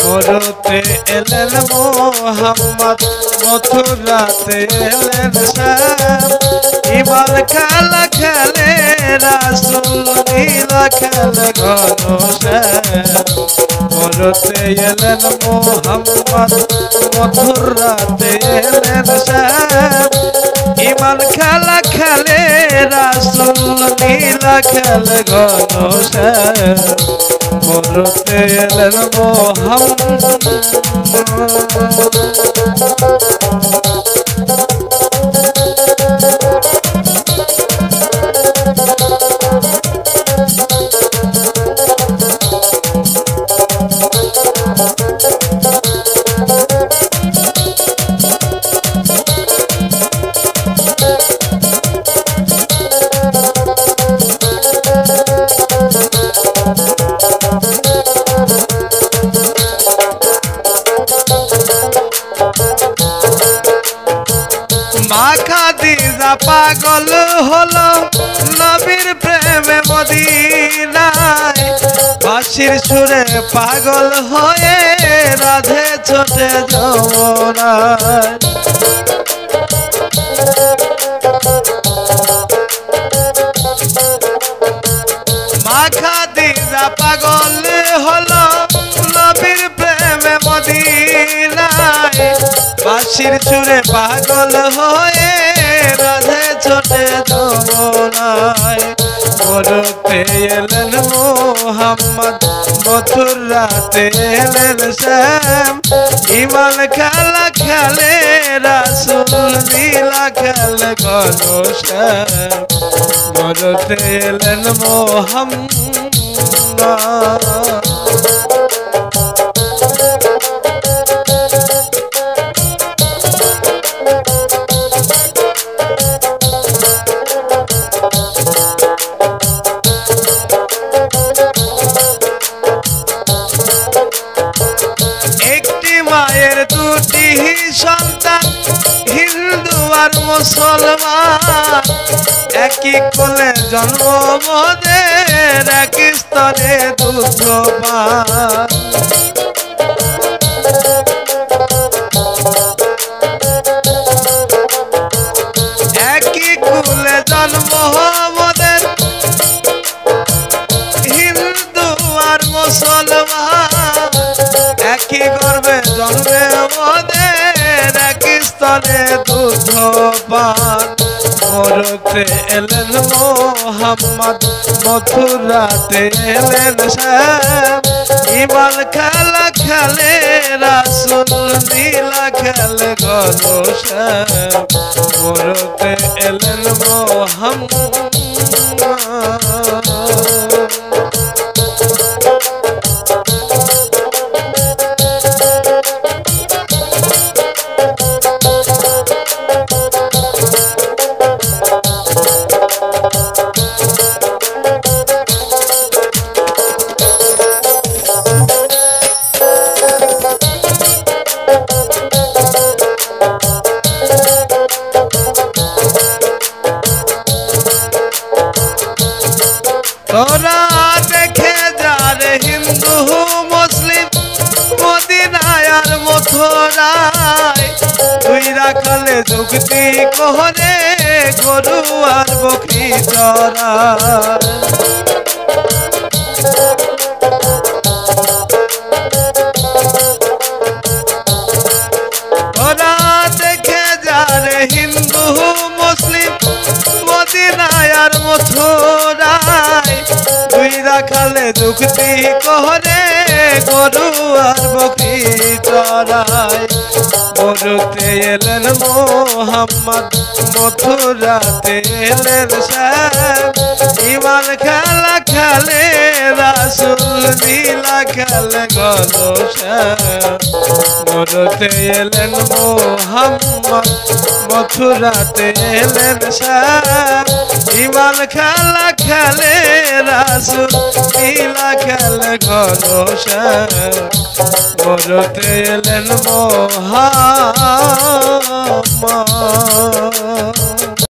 মরতে এলেন মোহাম্মদ, মথুরাতে এলেন শ্যাম। ইমাল খেলা খেলে রাসূল, লীলা খেলে ঘনশ্যাম। মরতে এলেন মোহাম্মদ, মথুরাতে এলেন শ্যাম। ইমান খেলা খেলে রাসূল, লীলা খেলে ঘনশ্যাম। মরতে এলেন মোহাম্মদ। মা খাদিজা পাগল হলো নবীর প্রেমে মদিনায়। বাঁশির সুরে পাগল হয়ে রাধে ছোটে যমুনায়। মা খাদিজা পাগল হলো নবীর প্রেমে মদিনায়। বাঁশির সুরে পাগল হয়ে রাধে ছোটে যমুনায়। মরতে এলেন মোহাম্মদ, মথুরাতে এলেন শ্যাম। ইমাল খেলা খেলে রাসূল, লীলা খেলে ঘনশ্যাম। মরতে এলেন মোহাম্মদ। মায়ের দুটি সন্তান, হিন্দু আর মুসলমান। একই কোলে জন্ম মোদের, এক স্তরে দুধ পান। একই কুলে জন্ম মোদের, হিন্দু আর মুসলমান। একই গর্ভে জন্মে মোদের, এক স্তনে দুধ পান। মরতে এলেন মোহাম্মদ, মথুরাতে এলেন শ্যাম। ইমাল খেলা খেলে রাসূল, লীলা খেলে ঘনশ্যাম। মরতে এলেন মোহাম্মদ। তোরা দেখে যা রে হিন্দু মুসলিম, মদিনায় আর মথুরায়। দুই রাখালে যুক্তি করে গরু আর বকরি চরায়। তোরা দেখে যা রে হিন্দু মুসলিম, মদিনায় আর মথুরায়। দুই রাখালে যুক্তি করে গরু আর বকরি চরায়। মরতে এলেন মোহাম্মদ, মথুরাতে এলেন শ্যাম। ইমাল খেলা খেলে রাসূল, লীলা খেলে ঘনশ্যাম। মরতে এলেন মোহাম্মদ, মথুরাতে এলেন শ্যাম। ইমাল খেলা খেলে রাসূল, লীলা খেলে ঘনশ্যাম। মরতে এলেন মোহাম্মদ।